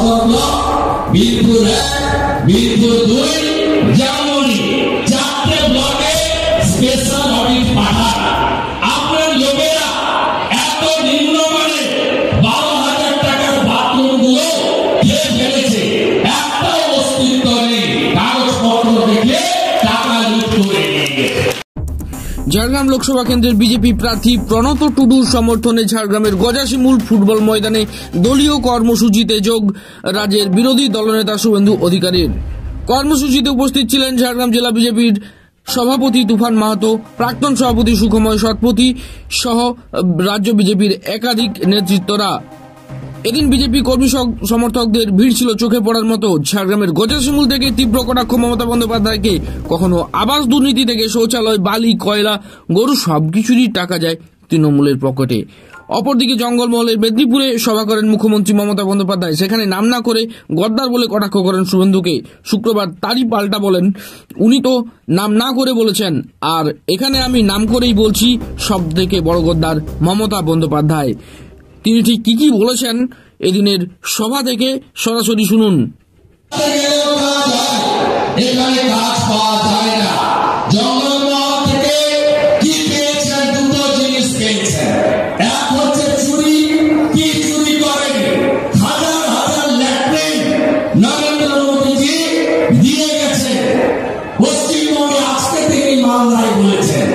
সদর ব্লক, বীরপুর 1, বীরপুর 2, জামুরি 4টে ব্লকে special audit পাঠান। আপনার লোকেরা এত নিম্নমানের 12,000 টাকার বাথরুম গুলো খেয়ে ফেলেছে, একটাও অস্তিত্ব নেই, কাগজপত্র দেখে টাকা লুট করে নিয়ে গেছে। ঝাড়গ্রাম লোকসভা কেন্দ্রের বিজেপি প্রার্থী প্রণত টুডুর সমর্থনে ঝাড়গ্রামের গজাশিমুল ফুটবল ময়দানে দলীয় কর্মসূচিতে যোগ রাজ্যের বিরোধী দলনেতা শুভেন্দু অধিকারীর। কর্মসূচিতে উপস্থিত ছিলেন ঝাড়গ্রাম জেলা বিজেপির সভাপতি তুফান মাহাতো, প্রাক্তন সভাপতি সুখময় শতপথী সহ রাজ্য বিজেপির একাধিক নেতৃত্বরা। এদিন বিজেপি কর্মী সমর্থকদের ভিড় ছিল চোখে পড়ার মতো। ঝাড়গ্রামের গজাশিমুল থেকে তীব্র কটাক্ষ মমতা বন্দ্যোপাধ্যায়কে। কখনো আবাস দুর্নীতি থেকে শৌচালয়, বালি, কয়লা, গরু সবকিছুরই টাকা যায় তৃণমূলের পকেটে। অপরদিকে জঙ্গলমহলের মেদিনীপুরে সভা করেন মুখ্যমন্ত্রী মমতা বন্দ্যোপাধ্যায়। সেখানে নাম না করে গদ্দার বলে কটাক্ষ করেন শুভেন্দুকে। শুক্রবার তারই পাল্টা বলেন, উনি তো নাম না করে বলেছেন, আর এখানে আমি নাম করেই বলছি, সব থেকে বড় গদ্দার মমতা বন্দ্যোপাধ্যায়। তিনি ঠিক কি বলেছেন এদিনের সভা থেকে সরাসরি শুনুন। নরেন্দ্র মোদীজি দিয়ে গেছে পশ্চিমবঙ্গে। আজকে থেকে মামলায় বলেছেন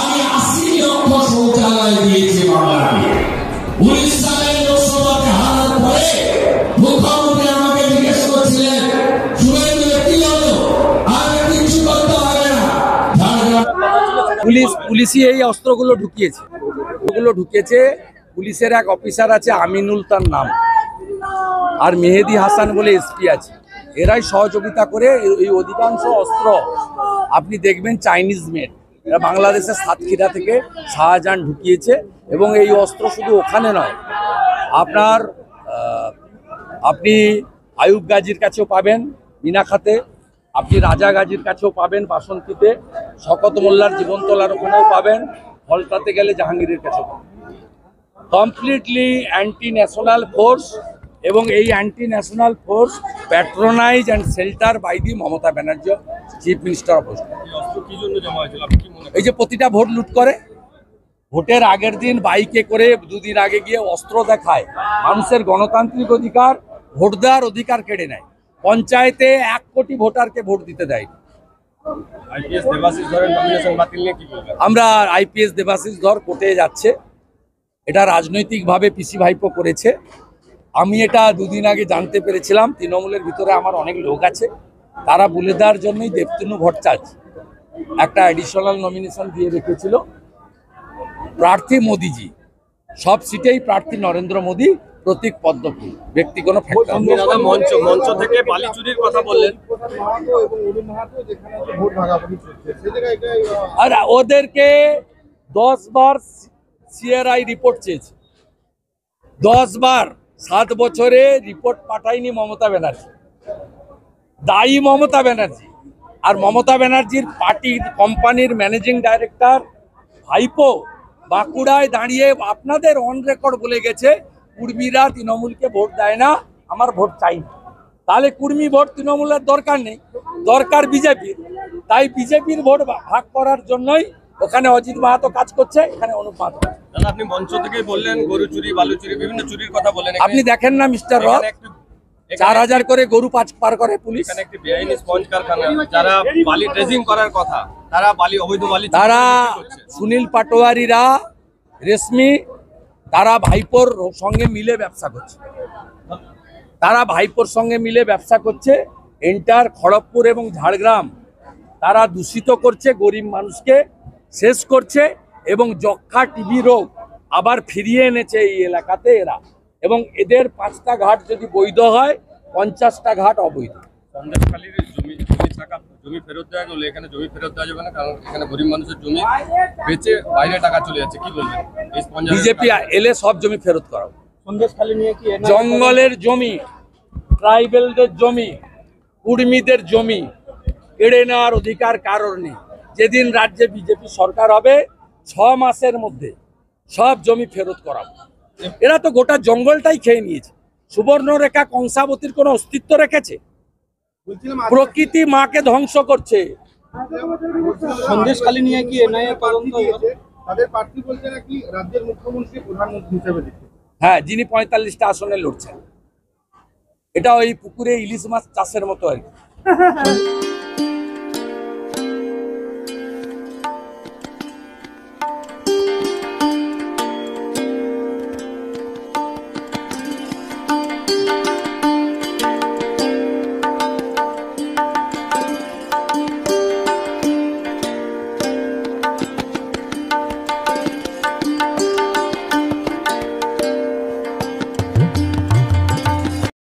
আমি 80 লক্ষ শৌচালয় দিয়েছি বাংলাকে। 19 সালের লোকসভাতে হারার পরে মুখ্যমন্ত্রী আমাকে জিজ্ঞেস করছিলেন, শুভেন্দু কি হলো, আর কিছু করতে হবে না। পুলিশই এই অস্ত্রগুলো ঢুকিয়েছে। পুলিশের এক অফিসার আছে আমিনুল, তার নাম, আর মেহেদি হাসান বলে এসপি আছে। এরাই সহযোগিতা করে এই অধিকাংশ অস্ত্র আপনি দেখবেন চাইনিজ মেড। এরা বাংলাদেশের সাতক্ষীরা থেকে শাহজাহান ঢুকিয়েছে। এবং এই অস্ত্র শুধু ওখানে নয়, আপনি আয়ুব গাজীর কাছেও পাবেন মিনাখাতে, আপনি রাজা গাজীর কাছেও পাবেন বাসন্তীতে, শকত মোল্লার জীবনতলার ওখানেও পাবেন, ফলতাতে গেলে জাহাঙ্গীরের কাছেও পাবেন। কমপ্লিটলি অ্যান্টি ন্যাশনাল ফোর্স, এবং এই anti national force patronise and shelter by the Mamata Banerjee, chief minister of west. এই যে প্রতিটা ভোট লুট করে, ভোটের আগের দিন বাইকে করে 2 দিন আগে গিয়ে অস্ত্র দেখায়, মানুষের গণতান্ত্রিক অধিকার, ভোট দেওয়ার অধিকার কেড়ে নেয়। পঞ্চায়েতে 1 কোটি ভোটারকে ভোট দিতে দেয়। আমরা আইপিএস দেবাশিস ধর কোর্টে যাচ্ছে, এটা রাজনৈতিকভাবে পিসি ভাইপো করেছে। আমি এটা 2 দিন আগে জানতে পেরেছিলাম। তৃণমূলের ভিতরে আমার অনেক লোক আছে, তারা বলে দেওয়ার জন্যই দেবতনু ভট্টাচার্য একটা অ্যাডিশনাল নমিনেশন দিয়ে রেখেছিল। প্রার্থী মোদিজি, সব সিটেই প্রার্থী নরেন্দ্র মোদী, প্রতীক পদ্মফুল, ব্যক্তি কোনো মঞ্চ থেকে বালি চুরির কথা বললেন। আর ওদেরকে 10 বার সিআরআই রিপোর্ট চেয়েছে, 10 বার। 7 বছরে রিপোর্ট পাঠায়নি মমতা ব্যানার্জি, দায়ী মমতা ব্যানার্জি। আর মমতা ব্যানার্জির পার্টি কোম্পানির ম্যানেজিং ডাইরেক্টর ভাইপো বাঁকুড়ায় দাঁড়িয়ে আপনাদের অন রেকর্ড বলে গেছে, কুর্মীরা তৃণমূলকে ভোট দেয় না, আমার ভোট চাই না। তাহলে কুর্মী ভোট তৃণমূলের দরকার নেই, দরকার বিজেপির। তাই বিজেপির ভোট ভাগ করার জন্যই ওখানে অজিত মাহাতো কাজ করছে, এখানে অনুপ মাহাতো। আপনি মঞ্চ থেকে বললেন গরু চুরি, বালু চুরি, বিভিন্ন চুরির কথা বলেন। আপনি দেখেন না মিস্টার রথ, 4000 করে গরু পার করে পুলিশ। এখানে একটি বেআইনি স্পঞ্জ কারখানা, যারা বালি ড্রেজিং করার কথা, তারা বালি, অবৈধ বালি, তারা সুনীল পাটোয়ারিরা, রেশমি, তারা ভাইপোর সঙ্গে মিলে ব্যবসা করছে। এন্টার খড়গপুর এবং ঝাড়গ্রাম তারা দূষিত করছে, গরিব মানুষকে শেষ করছে, এবং যক্ষা, টিবি রোগ আবার ফিরিয়ে এনেছে এই এলাকাতে এরা। এবং এদের 5টা ঘাট যদি বৈধ হয়, 50টা ঘাট অবৈধ। সন্দেশখালীর জমি ফেরত দেওয়া গেলে এখানে জমি ফেরত দেওয়া যাবে না, কারণ এখানে গরিব মানুষের জমি বেচে বাইরে টাকা চলে যাচ্ছে। কি বলবেন? বিজেপি এলে সব জমি ফেরত করাবো। সন্দেশখালী নিয়ে কি জঙ্গলের জমি, ট্রাইবেলদের জমি, কুর্মীদের জমি কেড়ে নেওয়ার অধিকার কারোর নেই। যেদিন রাজ্যে বিজেপি সরকার হবে, 6 মাসের মধ্যে সব জমি ফেরত করাবো। এরা তো গোটা জঙ্গলটাই খেয়ে নিয়েছে, সুবর্ণরেখা কংসাবতীর কোনো অস্তিত্ব রেখেছে? প্রকৃতি মাকে ধ্বংস করছে। সন্দেশখালী নিয়ে কি এনআইএ তদন্ত তাদের প্রার্থী বলছে নাকি রাজ্যের মুখ্যমন্ত্রী প্রধানমন্ত্রী হিসেবে দেখছে। হ্যাঁ, যিনি 45টা আসনে লড়ছেন। এটা ওই পুকুরে ইলিশ মাছ চাষের মতো আর কি।